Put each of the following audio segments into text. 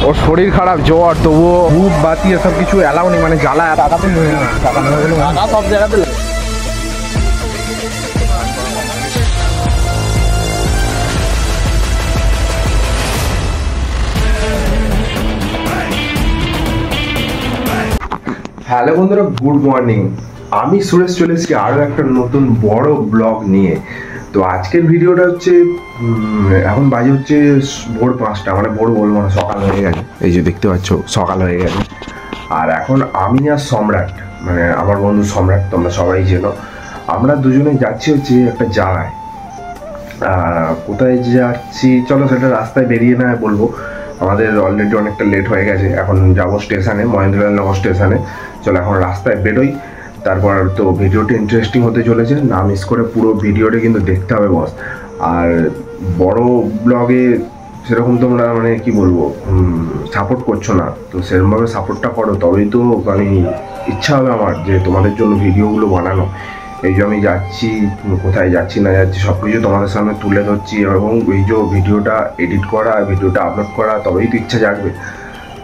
ওর শরীর খারাপ, জ্বর, তবুও ধূপ বাতি এসব কিছু অ্যালাউ নেই, মানে জ্বালা টাকা তো নেই, টাকা নেই সব জায়গাতে। হ্যালো বন্ধুরা, গুড মর্নিং। আমি সুরেশ চলে এসেছি আরও একটা নতুন বড় ব্লগ নিয়ে। তো আজকের ভিডিওটা হচ্ছে এখন বাজে হচ্ছে ভোর 5টা, মানে ভোর বলবো না, সকাল হয়ে গেছে। এই যে দেখতে পাচ্ছ সকাল হয়ে গেছে। আর এখন আমি আর সম্রাট, মানে আমার বন্ধু সম্রাট, তোমরা সবাই চেনো, আমরা দুজনে যাচ্ছি হচ্ছে একটা জায়গায়। কোথায় যাচ্ছি চলো সেটা রাস্তায় বেরিয়ে না বলবো, আমাদের অলরেডি অনেকটা লেট হয়ে গেছে। এখন যাবো স্টেশনে, মহেন্দ্রলাল স্টেশনে। চলো এখন রাস্তায় বেরোই, তারপর তো ভিডিওটা ইন্টারেস্টিং হতে চলেছে, না মিস করে পুরো ভিডিওটা কিন্তু দেখতে হবে বস। আর বড় ব্লগে সেরকম তোমরা মানে কি বলবো সাপোর্ট করছো না, তো সেরকমভাবে সাপোর্টটা করো, তবেই তো মানে ইচ্ছা হবে আমার যে তোমাদের জন্য ভিডিওগুলো বানানো। এই যে আমি যাচ্ছি, কোথায় যাচ্ছি না যাচ্ছি সব কিছু তোমাদের সামনে তুলে ধরছি, এবং এই যে ভিডিওটা এডিট করা, ভিডিওটা আপলোড করা, তবেই তো ইচ্ছা জাগবে।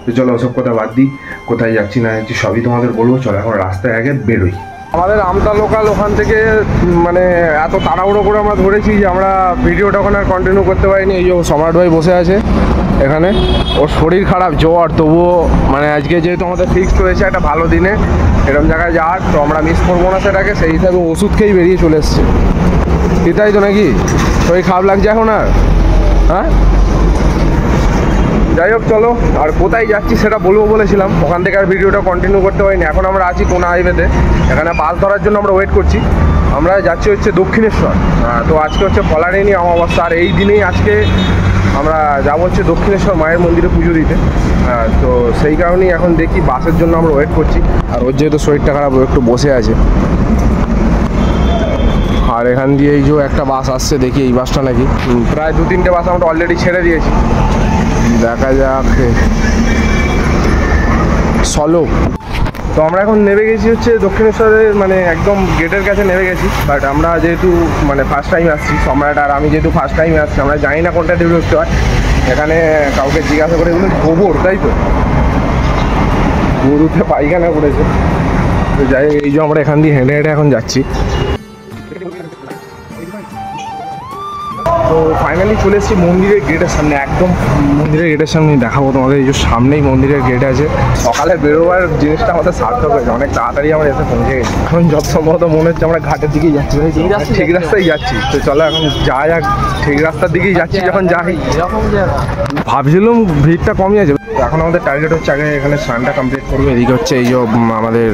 তো চলো ওসব কথা বাদ দিই, কোথায় যাচ্ছি না যাচ্ছি সবই তোমাদের বলবো। চলো এখন রাস্তায় আগে বেরোই। আমাদের আমতা লোকাল ওখান থেকে মানে এত তাড়াহুড়ো করে আমরা ধরেছি যে আমরা ভিডিওটা ওখানে আর কন্টিনিউ করতে পারিনি। এই যে সম্রাট ভাই বসে আছে এখানে, ওর শরীর খারাপ, জ্বর, তবুও মানে আজকে যেহেতু আমাদের ফিক্সড হয়েছে একটা ভালো দিনে এরকম জায়গায় যাওয়ার, তো আমরা মিস করবো না সেটাকে, সেই হিসাবে ওষুধ খেয়েই বেরিয়ে চলে এসছে। এটাই তো নাকি, শরীর খারাপ লাগছে এখন আর? হ্যাঁ, যাই হোক চলো। আর কোথায় যাচ্ছি সেটা বলবো বলেছিলাম, ওখান থেকে আর ভিডিওটা কন্টিনিউ করতে পারিনি। এখন আমরা আছি কোনা হাইওয়েতে, এখানে বাস ধরার জন্য আমরা ওয়েট করছি। আমরা যাচ্ছি হচ্ছে দক্ষিণেশ্বর। তো আজকে হচ্ছে ফলারিনী অমাবস্যা, আর এই দিনেই আজকে আমরা যাবো হচ্ছে দক্ষিণেশ্বর মায়ের মন্দিরে পুজো দিতে। তো সেই কারণেই এখন দেখি বাসের জন্য আমরা ওয়েট করছি। আর ওর যেহেতু শরীরটা খারাপ, ও একটু বসে আছে। আর এখান দিয়ে এই যে একটা বাস আসছে, দেখি এই বাসটা নাকি, প্রায় 2-3টে বাস আমরা অলরেডি ছেড়ে দিয়েছি, দেখা যাক। চলো, তো আমরা এখন নেমে গেছি হচ্ছে দক্ষিণেশ্বরের মানে একদম গেটের কাছে নেমে গেছি। বাট আমরা যেহেতু মানে ফার্স্ট টাইম আসছি, সম্রাট আর আমি যেহেতু ফার্স্ট টাইম আসছি, আমরা জানি না কোনটা দিয়ে ঢুকতে হয়। এখানে কাউকে জিজ্ঞাসা করে এগুলো গোবর, তাই তো গরুতে পায়খানা করেছে। তো যাই হোক, এই যে আমরা এখান দিয়ে হেঁটে হেঁটে এখন যাচ্ছি। তো ফাইনালি চলে এসেছি মন্দিরের গেটের সামনে, একদম মন্দিরের গেটের সামনে দেখাবো তোমাদের। এই যে সামনেই মন্দিরের গেট আছে। সকালে বেরোবার জিনিসটা আমাদের সার্থক হয়েছে, অনেক তাড়াতাড়ি আমরা এসে পৌঁছে গেছি। এখন যত সম্ভবত মনে হচ্ছে আমরা ঘাটের দিকেই যাচ্ছি, ঠিক রাস্তায় যাচ্ছি। তো চলো এখন যা যাক, ঠিক রাস্তার দিকেই যাচ্ছি। যখন যাই ভাবছিলাম ভিড়টা কমই আছে। এখন আমাদের টার্গেট হচ্ছে আগে এখানে স্নানটা কমপ্লিট করবো। এদিকে হচ্ছে এই যে আমাদের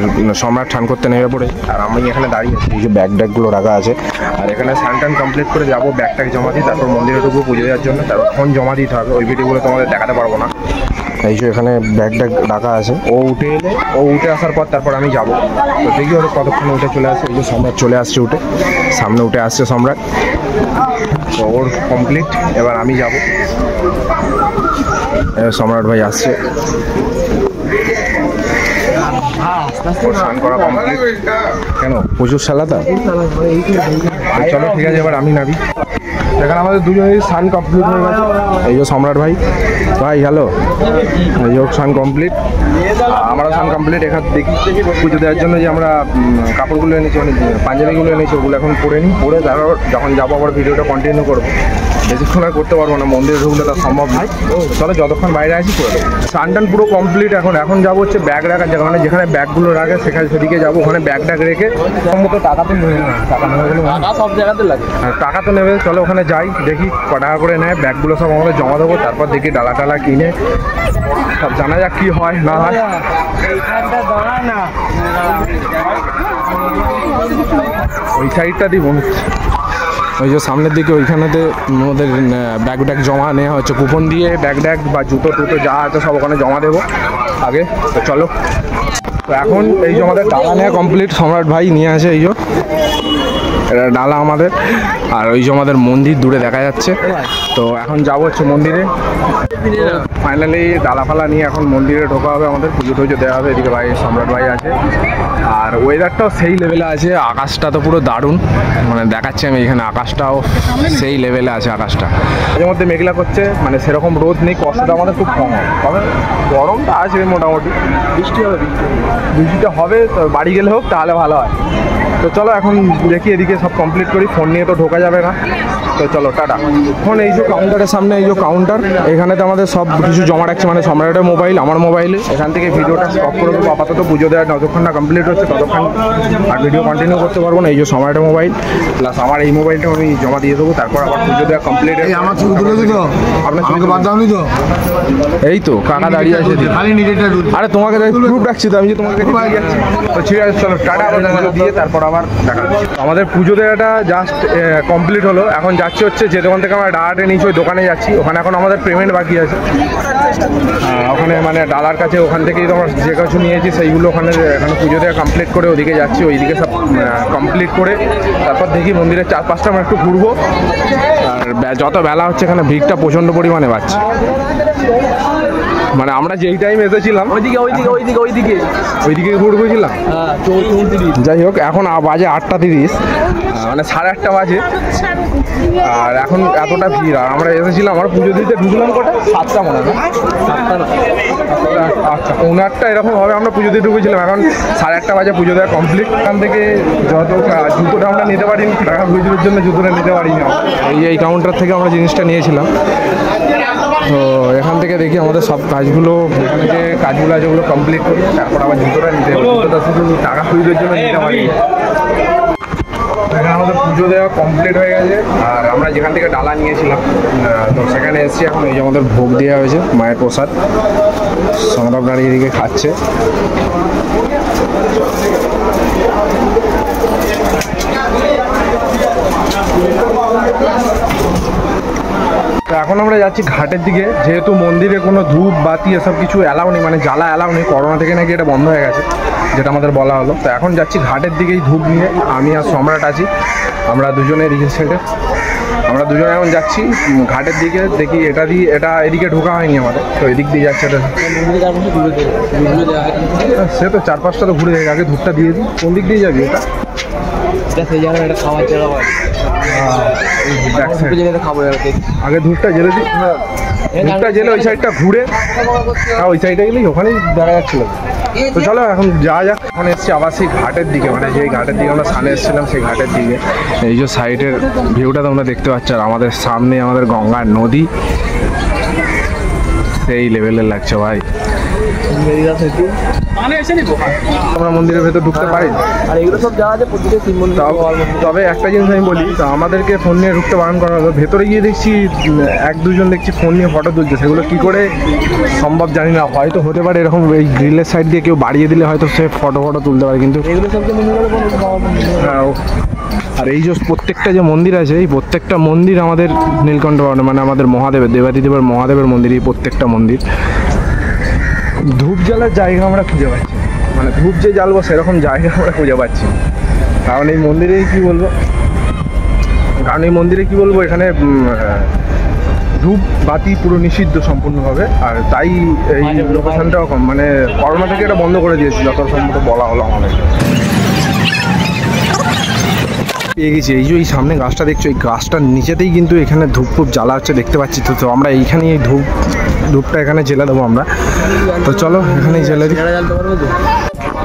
সম্রাট স্নান করতে নেমে পড়ে, আর আমি এখানে দাঁড়িয়ে আছি। এই যে ব্যাগ ট্যাগগুলো রাখা আছে, আর এখানে স্নান টান কমপ্লিট করে যাবো, ব্যাগ ট্যাগ জমা দিই, তারপর মন্দিরে ঢুকবো পুজো দেওয়ার জন্য। তারপর ফোন জমা দিতে হবে, ওই ভিডিওগুলো তোমাদের দেখাতে পারবো না। এই যে এখানে ব্যাগ ট্যাগ রাখা আছে, ও উঠে এলে, ও উঠে আসার পর তারপর আমি যাবো। তো দেখি ওরা কতক্ষণ উঠে চলে আসে। এই যে সম্রাট চলে আসছে, উঠে সামনে উঠে আসছে সম্রাট। তো ওর কমপ্লিট, এবার আমি যাব। সম্রাট ভাই আসছে, স্নান করা কমপ্লিট। কেন প্রচুর সালাদা? চলো ঠিক আছে, এবার আমি নাবি। এখানে আমাদের দুজনেরই স্নান কমপ্লিট হয়ে গেছে। এই যে সম্রাট ভাই, ভাই হ্যালো, এই হোক স্নান কমপ্লিট, আমরা স্নান কমপ্লিট। এখানে দেখি পুজো দেওয়ার জন্য যে আমরা কাপড়গুলো এনেছি, মানে পাঞ্জাবিগুলো এনেছি, ওগুলো এখন পরে নিই। পরে তারপর যখন যাবো আবার ভিডিওটা কন্টিনিউ করবো। বেশিক্ষণ আর করতে পারবো না, মন্দিরে ঢুকলে তার সম্ভব নয়। চলো যতক্ষণ বাইরে আছি করে দেবো। স্নান টান পুরো কমপ্লিট। এখন যাবো হচ্ছে ব্যাগ রাখার জায়গা, মানে যেখানে ব্যাগগুলো রাখে সেখানে, সেদিকে যাবো। ওখানে ব্যাগ ট্যাগ রেখে তো টাকা তো নেবে না, টাকা নেবে সব জায়গাতে লাগে, টাকা তো নেবে। চলো ওখানে যাই, দেখি ক টাকা করে নেয়। ব্যাগগুলো সব আমাদের জমা দেবো, তারপর দেখি ডালা টালা কিনে সব জানা যাক কি হয় না হয়। ওই সাইডটা দিব, ওই যে সামনের দিকে ওইখানেতে আমাদের ব্যাগ ট্যাগ জমা নেওয়া হচ্ছে, কুপন দিয়ে ব্যাগ ট্যাগ বা জুতো টুতো যা আছে সব ওখানে জমা দেবো আগে। তো চলো, তো এখন এই যে আমাদের ডালা নেওয়া কমপ্লিট, সম্রাট ভাই নিয়ে আসে এই যে এটা ডালা আমাদের। আর ওই যে আমাদের মন্দির দূরে দেখা যাচ্ছে। তো এখন যাবো হচ্ছে মন্দিরে। ফাইনালি ডালা ফালা নিয়ে এখন মন্দিরে ঢোকা হবে, আমাদের পুজো টুজো দেওয়া হবে। এদিকে ভাই সম্রাট ভাই আছে, আর আর ওয়েদারটাও সেই লেভেলে আছে, আকাশটা তো পুরো দারুণ, মানে দেখাচ্ছি আমি এখানে আকাশটাও সেই লেভেলে আছে আকাশটা। এর মধ্যে মেঘলা করছে, মানে সেরকম রোদ নেই, কষ্টটা আমাদের খুব কম হয়, তবে গরমটা আছে মোটামুটি। বৃষ্টিটা হবে তো বাড়ি গেলে হোক তাহলে ভালো হয়। তো চলো এখন দেখি এদিকে সব কমপ্লিট করি, ফোন নিয়ে তো ঢোকা যাবে না। তো চলো টাটা। এখন এই যে কাউন্টারের সামনে এই যে কাউন্টার, এখানে তো আমাদের সব কিছু জমা রাখছে, মানে সম্রাটের মোবাইল, আমার মোবাইলে। এখান থেকে ভিডিওটা স্টপ করে দেবো আপাতত, পুজো দেওয়ার যতক্ষণ না কমপ্লিট হচ্ছে ততক্ষণ আর ভিডিও কন্টিনিউ করতে পারবো না। এই যে সম্রাটের মোবাইল প্লাস আমার এই মোবাইলটা আমি জমা দিয়ে দেবো, তারপর আবার পুজো দেওয়া কমপ্লিট। আমার ছবি তুলে দিতো, আপনার আমাকে বাদ দাওনি তো? এই তো কাকা দাঁড়িয়ে আছে, খালি নিজেরটা আরে তোমাকে প্রুফ রাখছি তো আমি, যে তোমাকে দিয়ে যাচ্ছি। তো ঠিক আছে চলো টাটা, আবার পুজো দিয়ে তারপর আবার দেখা হচ্ছে। আমাদের পুজো দেওয়াটা জাস্ট কমপ্লিট হলো, এখন যাচ্ছি হচ্ছে যে দোকান থেকে আমরা ডালাটা নিয়েছি ওই দোকানে যাচ্ছি, ওখানে এখন আমাদের পেমেন্ট বাকি আছে। ওখানে মানে ডালার কাছে, ওখান থেকেই তো আমরা যে কিছু নিয়েছি সেইগুলো ওখানে পুজো দেওয়া কমপ্লিট করে ওদিকে যাচ্ছি, ওইদিকে সব কমপ্লিট করে তারপর দেখি মন্দিরের 4-5টা আমরা একটু ঘুরবো। আর যত বেলা হচ্ছে এখানে ভিড়টা প্রচণ্ড পরিমাণে বাড়ছে, মানে আমরা যেই টাইম এসেছিলাম ওইদিকে ঘুরবছিলাম। যাই হোক এখন বাজে 8:30, মানে 8:30 বাজে, আর এখন এতটা ভিড়। আর আমরা এসেছিলাম, আমরা পুজো দিতে ঢুকলাম কটা 7টা মনে হয়, 8টা 8:30 এরকম হবে আমরা পুজো দিয়ে ঢুকেছিলাম। এখন 8:30 বাজে পুজো দেওয়া কমপ্লিট। এখান থেকে যত জুতোটা আমরা নিতে পারিনি, টাকা পুজোর জন্য জুতোটা নিতে পারিনি। এই কাউন্টার থেকে আমরা জিনিসটা নিয়েছিলাম। তো এখান থেকে দেখি আমাদের সব কাজগুলো, এখানে যে কাজগুলো আছে ওগুলো কমপ্লিট করি, তারপর আবার জুতোটা নিতে হবে। জুতোটা শুধু টাকা পুজোর জন্য নিতে পারি। এখানে আমাদের পুজো দেওয়া কমপ্লিট হয়ে গেছে, আর আমরা যেখান থেকে ডালা নিয়েছিলাম তো সেখানে এসেছি। এখন এই যে আমাদের ভোগ দেওয়া হয়েছে, মায়ের প্রসাদ, সম্রাট দাঁড়িয়ে এদিকে খাচ্ছে। তো এখন আমরা যাচ্ছি ঘাটের দিকে, যেহেতু মন্দিরে কোনো ধূপ বাতি এসব কিছু অ্যালাউ নেই, মানে জ্বালা অ্যালাউ নেই, করোনা থেকে নাকি এটা বন্ধ হয়ে গেছে যেটা আমাদের বলা হলো। তো এখন যাচ্ছি ঘাটের দিকেই ধূপ নিয়ে, আমি আর সম্রাট আছি, আমরা দুজনে এদিকে সাইডে, আমরা দুজনে এখন যাচ্ছি ঘাটের দিকে। দেখি এটা এদিকে ঢোকা হয়নি আমাদের, তো এদিক দিয়ে যাচ্ছে। সে তো 4-5টা তো ঘুরে যায়, আগে ধূপটা দিয়ে দিই। কোন দিক দিয়ে যাবি? এটা সেই জায়গায় একটা খাওয়ার জায়গা, আগে ধূপটা জেলে দিই, ধূপটা জেলে ওই সাইডটা ঘুরে, হ্যাঁ ওই সাইডে গেলেই ওখানেই দেখা যাচ্ছিল। তো চলো এখন যাওয়া যাক। এখন এসেছি আবার সেই ঘাটের দিকে, মানে যেই ঘাটের দিকে আমরা সামনে এসেছিলাম সেই ঘাটের দিকে। এই যে সাইডের ভিউটা তোমরা দেখতে পাচ্ছ, আর আমাদের সামনে আমাদের গঙ্গার নদী, সেই লেভেলের লাগছে ভাই। আমরা মন্দিরের ভেতর ঢুকতে পারি, আর এগুলো সব যাওয়া যায় প্রতিটা শিব মন্দির। তবে একটা জিনিস আমি বলি, তো আমাদেরকে ফোন নিয়ে ঢুকতে বারণ করা হলো। ভেতরে গিয়ে দেখছি 1-2 জন দেখছি ফোন নিয়ে ফটো তুলছে, সেগুলো কি করে সম্ভব জানি না। হয়তো হতে পারে এরকম এই গ্রিলের সাইড দিয়ে কেউ বাড়িয়ে দিলে হয়তো সে ফটো তুলতে পারে, কিন্তু এগুলো সব হ্যাঁ। আর এই যে প্রত্যেকটা যে মন্দির আছে, এই প্রত্যেকটা মন্দির আমাদের নীলকণ্ঠ মানে আমাদের মহাদেবের, দেবাদিদেবের মহাদেবের মন্দির, এই প্রত্যেকটা মন্দির। ধূপ জ্বালার জায়গা আমরা খুঁজে পাচ্ছি, মানে ধূপ যে জ্বালবো সেরকম জায়গা আমরা খুঁজে পাচ্ছি। কারণ এই মন্দিরে কি বলবো, এখানে ধূপ বাতি পুরো নিষিদ্ধ সম্পূর্ণভাবে। আর তাই এই লোকেশনটাও মানে করোনা থেকে এটা বন্ধ করে দিয়েছে, যত সম্ভবত বলা হলো আমাদের। পেয়ে গেছি, এই যে এই সামনে গাছটা দেখছো, এই গাছটার নিচেতেই কিন্তু এখানে ধূপ জ্বালা হচ্ছে, দেখতে পাচ্ছি। তো আমরা এইখানেই এই ধূপটা এখানে জেলে দেবো আমরা। তো চলো এখানেই জেলে দিই।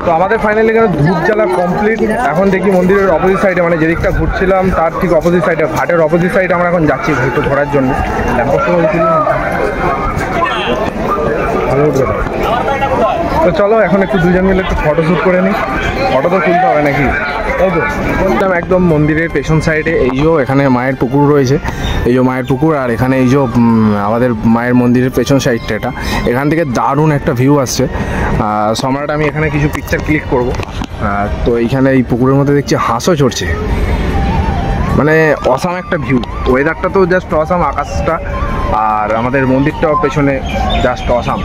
তো আমাদের ফাইনালি এখানে ধূপ জ্বালা কমপ্লিট। এখন দেখি মন্দিরের অপোজিট সাইডে, মানে যেদিকটা ঘুরছিলাম তার ঠিক অপোজিট সাইডে, ঘাটের অপোজিট সাইডে আমরা এখন যাচ্ছি ঘুরতে ঘোরার জন্য। ভালো উঠবে। তো চলো এখন একটু দুজন মিলে একটু ফটোশ্যুট করে নিই। ফটো তো তুলতে হবে নাকি, তাই তো? বলতাম একদম মন্দিরের পেছন সাইডে এই যে এখানে মায়ের পুকুর রয়েছে, এই যে মায়ের পুকুর। আর এখানে এই যে আমাদের মায়ের মন্দিরের পেছন সাইডটা, এখান থেকে দারুণ একটা ভিউ আসছে। সম্রাট আমি এখানে কিছু পিকচার ক্লিক করব। তো এইখানে এই পুকুরের মধ্যে দেখছি হাঁসও চড়ছে, মানে অসাম একটা ভিউ। ওয়েদারটা তো জাস্ট অসাম, আকাশটা আর আমাদের মন্দিরটাও পেছনে জাস্ট অসাম।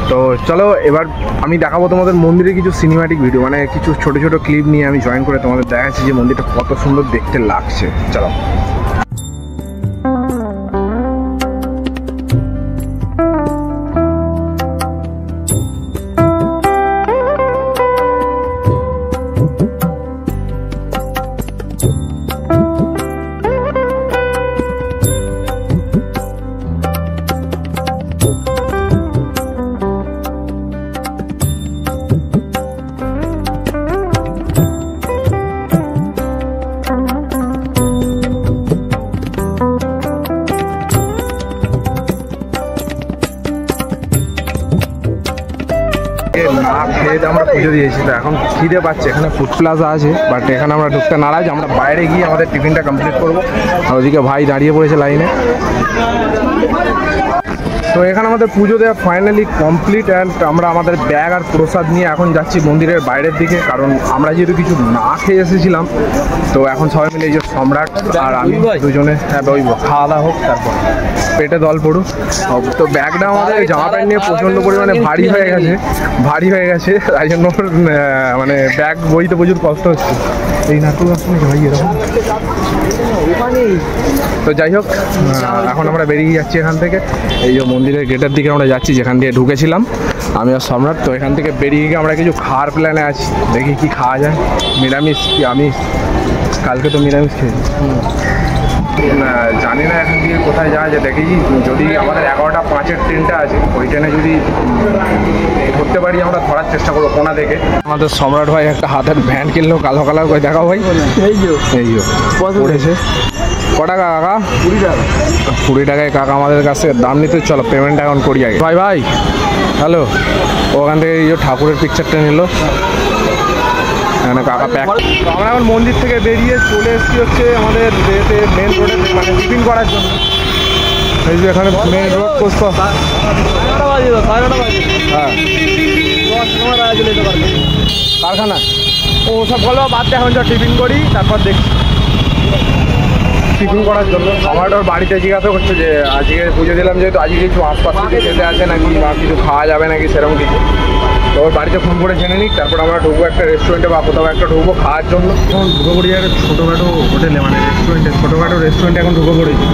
তো চলো এবার আমি দেখাবো তোমাদের মন্দিরে কিছু সিনেম্যাটিক ভিডিও, মানে কিছু ছোট ছোট ক্লিপ নিয়ে আমি জয়েন করে তোমাদের দেখাচ্ছি যে মন্দিরটা কত সুন্দর দেখতে লাগছে। চলো। না খেয়ে আমরা পুজো দিয়েছি, তো এখন খিদে পাচ্ছে। এখানে ফুড প্লাজা আছে, বাট এখানে আমরা ঢুকতে নারাজ। আমরা বাইরে গিয়ে আমাদের টিফিনটা কমপ্লিট করবো। আর ওদিকে ভাই দাঁড়িয়ে পড়েছে লাইনে। তো এখানে আমাদের পুজো দেওয়া ফাইনালি কমপ্লিট, অ্যান্ড আমরা আমাদের ব্যাগ আর প্রসাদ নিয়ে এখন যাচ্ছি মন্দিরের বাইরের দিকে, কারণ আমরা যেহেতু কিছু না খেয়ে এসেছিলাম। তো এখন সবাই মিলে এই যে সম্রাট আর আমি দুজনে খাওয়া দাওয়া হোক, তারপর পেটে দল পড়ুক। তো ব্যাগটা আমাদের জামা প্যান্ট নিয়ে প্রচণ্ড পরিমাণে ভারী হয়ে গেছে, তাই জন্য মানে ব্যাগ বইতে প্রচুর কষ্ট হচ্ছে। এই নাটক আসলে ভাই এরকম। তো যাই হোক, এখন আমরা বেরিয়ে যাচ্ছি এখান থেকে। এই যে মন্দিরের গেটের দিকে আমরা যাচ্ছি, যেখান দিয়ে ঢুকেছিলাম আমি আর সম্রাট। তো এখান থেকে বেরিয়ে গিয়ে আমরা কিছু খাওয়ার প্ল্যানে আছি, দেখি কি খাওয়া যায়। নিরামিষ কি আমিষ? কালকে তো নিরামিষ খেয়েছি। জানি না এখান থেকে কোথায় যাওয়া যায়, দেখি যদি আমাদের 11:05 ট্রেনটা আছে, ওই ট্রেনে যদি ধরতে পারি আমরা ধরার চেষ্টা করবো কোনা থেকে। আমাদের সম্রাট ভাই একটা হাতের ভ্যান কিনলো কালো কালার করে, দেখাও ভাই। এই পড়েছে ক টাকা কাকা? 20 টাকা। 20 টাকায় কাকা আমাদের কাছে দাম নিতে। চলো পেমেন্ট এখন করি আগে। ভাই হ্যালো, ওখান থেকে এই যে ঠাকুরের পিকচারটা নিল, এখানে কাকা প্যাক। তো আমরা এখন মন্দির থেকে বেরিয়ে চলে এসেছি হচ্ছে আমাদের মেন রোডে, মানে টিফিন করার জন্য। এই যে এখানে মেন রোড পোস্ট। হ্যাঁ কারখানা ও সব বলো বাদ দিয়ে এখন টিফিন করি, তারপর দেখছি। টিফিন করার জন্য আমার বাড়িতে জিজ্ঞাসা করছে যে আজকে পুজো দিলাম, যেহেতু আজকে কিছু আশপাশ থেকে খেতে আছে নাকি, বা কিছু খাওয়া যাবে নাকি সেরকম কিছু। তো ওর বাড়িতে ফোন করে জেনে নিই, তারপর আমরা ঢুকবো একটা রেস্টুরেন্টে বা কোথাও একটা ঢুকবো খাওয়ার জন্য। এখন ঢুকে পড়ি আর ছোটোখাটো হোটেলে, মানে ছোটোখাটো রেস্টুরেন্টে এখন ঢুকে পড়েছি।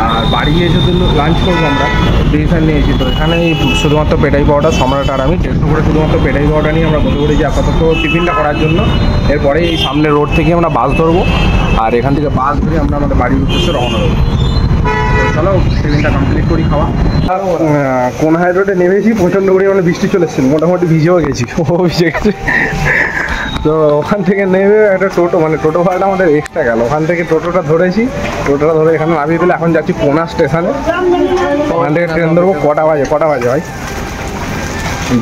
আর বাড়ি গিয়ে যদি লাঞ্চ করবো আমরা, ডিসিশন নিয়েছি। তো এখানে শুধুমাত্র পেটাই পাওয়াটা সম্রাট আর আমি টেস্ট করে শুধুমাত্র পেটাই পাওয়াটা নিয়ে আমরা বসে পড়েছি আপাতত টিফিনটা করার জন্য। এরপরে এই সামনের রোড থেকে আমরা বাস ধরবো, আর এখান থেকে বাস ধরে আমরা আমাদের বাড়ির উদ্দেশ্যে রওনা দেবো। চলো টিফিনটা কমপ্লিট করি খাওয়া। কোন হাই রোডে নেমেছি, প্রচণ্ড পরিমাণে বৃষ্টি চলে এসেছিল, মোটামুটি ভিজেও গেছি, ভিজে গেছে। তো ওখান থেকে নেমে একটা টোটো, মানে টোটো ভাড়াটা আমাদের এক্সট্রা গেল। ওখান থেকে টোটোটা ধরেছি, টোটোটা ধরে এখানে নামিয়ে দিলে এখন যাচ্ছি কোনা স্টেশনে। ওখান থেকে ট্রেন ধরবো। কটা বাজে ভাই?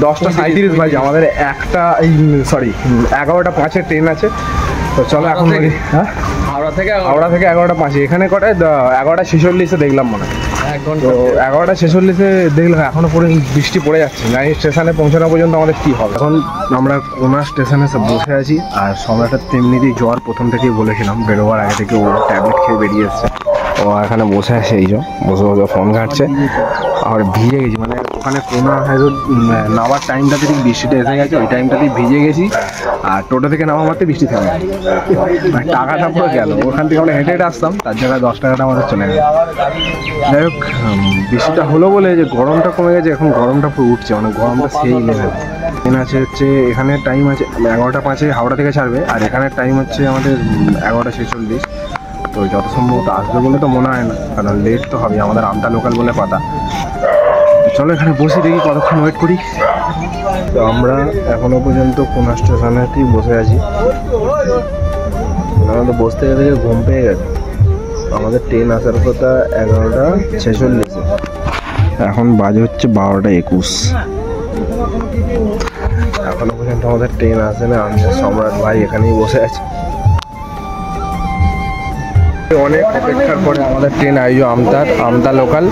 10:37 বাজে। আমাদের 11:05 ট্রেন আছে। তো চলো এখন হ্যাঁ হাওড়া থেকে 11:05। এখানে কটায়? 11:46 দেখলাম মনে হয়। তো 11:46 দেখলাম, এখনো পরে বৃষ্টি পড়ে যাচ্ছে। জানি স্টেশনে পৌঁছানো পর্যন্ত আমাদের কী হবে। এখন আমরা কোনা স্টেশনে সব বসে আছি, আর সম্রাটের তেমনিতেই জ্বর প্রথম থেকেই বলেছিলাম, বেরোবার আগে থেকে ও ট্যাবলেট খেয়ে বেরিয়ে এসছে। ও এখানে বসে আছে, এই বসে ফোন ঘাটছে। আর ভিজে গেছি, মানে ওখানে কোনা নামার টাইমটাতে ঠিক বৃষ্টিটা এসে গেছে, ওই টাইমটাতেই ভিজে গেছি। আর টোটো থেকে নামা মাত্র বৃষ্টি থেমে গেছে, টাকাটা পুরো গেল। ওখান থেকে আমরা হেঁটে আসতাম, তার জায়গায় 10 টাকাটা আমাদের চলে গেল। যাই হোক, বৃষ্টিটা হলো বলে যে গরমটা কমে গেছে, এখন গরমটা পুরো উঠছে, মানে গরমটা সেই লেভেল। ট্রেন আছে হচ্ছে এখানে টাইম আছে 11:05 হাওড়া থেকে ছাড়বে, আর এখানের টাইম হচ্ছে আমাদের 11:46। তো যত সম্ভবত আসবে বলে তো মনে হয় না, কারণ লেট তো হবে, আমাদের আমতা লোকাল বলে কথা। চলো এখানে বসে দেখি কতক্ষণ ওয়েট করি। তো আমরা এখনো পর্যন্ত কোনা স্টেশনেতেই বসে আছি। আমাদের বসতে গেলে ঘুম পেয়ে গেছে। আমাদের ট্রেন আসার কথা 11:46, এখন বাজে হচ্ছে 12:21। এখনো পর্যন্ত আমাদের ট্রেন আসে না। আমি সম্রাট ভাই এখানেই বসে আছি। অনেক অপেক্ষার পরে আমাদের ট্রেন আইজো আমতা লোকাল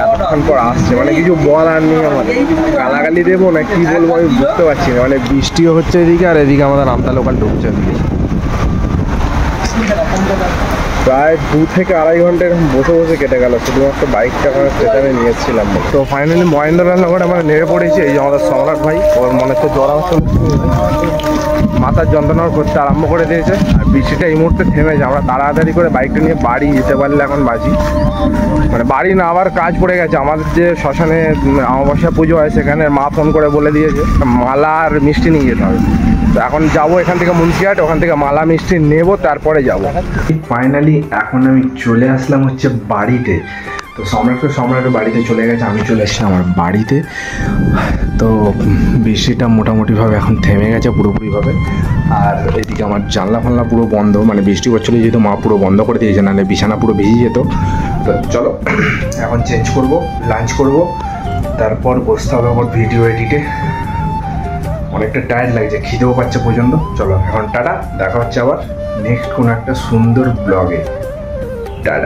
এতক্ষণ পর আসছে। মানে কিছু বলার নেই, আমাদের গালাগালি দেবো না কি বলবো আমি বুঝতে পারছি না। মানে বৃষ্টিও হচ্ছে এদিকে, আর এদিকে আমাদের আমতা লোকাল ঢুকছে। প্রায় 2 থেকে 2.5 ঘন্টা এরকম বসে কেটে গেল, শুধুমাত্র বাইকটা আমরা স্টেশনে নিয়েছিলাম। তো ফাইনালি মহেন্দ্রনগর আমরা নেমে পড়েছি। এই যে আমাদের সম্রাট ভাই, ওর মনে তো জ্বর আসছে, মাথার যন্ত্রণা করতে আরম্ভ করে দিয়েছে। আর বৃষ্টিটা এই মুহূর্তে থেমেছে। আমরা তাড়াতাড়ি করে বাইকটা নিয়ে বাড়ি যেতে পারলে এখন বাজি, মানে বাড়ি না আবার কাজ পড়ে গেছে। আমাদের যে শ্মশানে অমাবস্যা পুজো হয়, সেখানে মা ফোন করে বলে দিয়েছে মালা আর মিষ্টি নিয়ে যেতে হবে। তো এখন যাবো এখান থেকে মুন্সিহাট, ওখান থেকে মালা মিষ্টি নেবো, তারপরে যাব। ফাইনালি এখন আমি চলে আসলাম হচ্ছে বাড়িতে। তো সম্রাটের বাড়িতে চলে গেছে, আমি চলে এসেছি আমার বাড়িতে। তো বৃষ্টিটা মোটামুটিভাবে এখন থেমে গেছে পুরোপুরিভাবে। আর এদিকে আমার জানলা ফানলা পুরো বন্ধ, মানে বৃষ্টি করছিল যেহেতু মা পুরো বন্ধ করে দিয়েছে, নাহলে বিছানা পুরো ভিজে যেত। তো চলো এখন চেঞ্জ করব, লাঞ্চ করব, তারপর বসতে হবে আমার ভিডিও এডিটে। অনেকটা টায়ার্ড লাগছে, খিদেও পাচ্ছে পর্যন্ত। চলো এখন টাটা, দেখা হচ্ছে আবার নেক্সট কোনো একটা সুন্দর ব্লগে। টাটা।